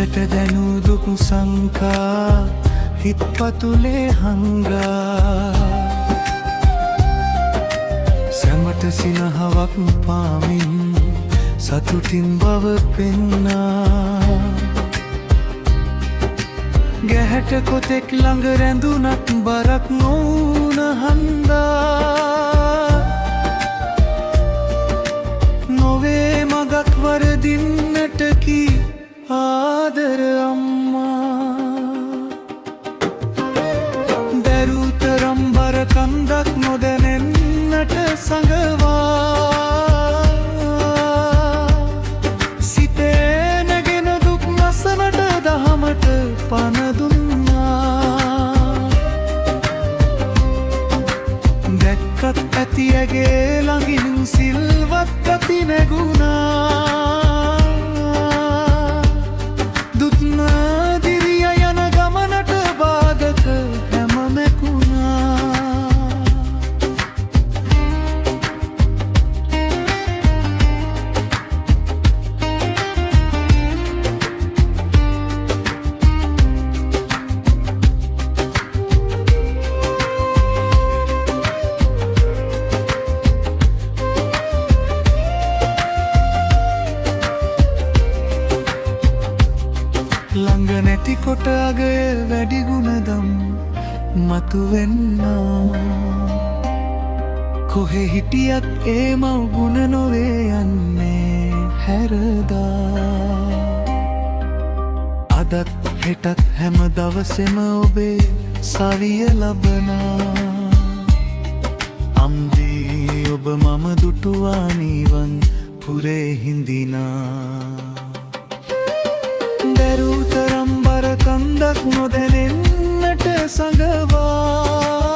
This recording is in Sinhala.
හිතට දැනූ දුක් සංකා හිත්පතුලේ හංගා සැමට සිනහවක් පාමින් සතුටින් බව පෙන්නා ගැහැට කොතෙක් ළඟ රැඳුනත් බරක් නොවුන හන්දා නොවේ මගක් වරදින්නට කී ආදර අම්මා දැරුතරම් බර කන්දක් නොදැනෙන්නට සඟවා සිතේ නැගෙන දුක් නසනට දහමට පන දුන්නා දැක්කත් ඇති ඇගේ ළඟින් සිල්වත් ඇති නැගුණා දුත්නාදිරිය යන ගමනට බාධක හැම මැකුණා ළඟ නැතිකොට අගය වැඩි ගුණදම් මතුවෙන්නා කොහෙ හිටියත් ඒ මව් ගුණ නොවේ යන්නේ හැරදා අදත් හෙටත් හැම දවසෙම ඔබේ සවිය ලබනා අම්දී ඔබ මම දුටුවා නිවන් පුරේ හිඳිනා දැරුතරම් බර කන්දක් නොදැනෙන්නට සඟවා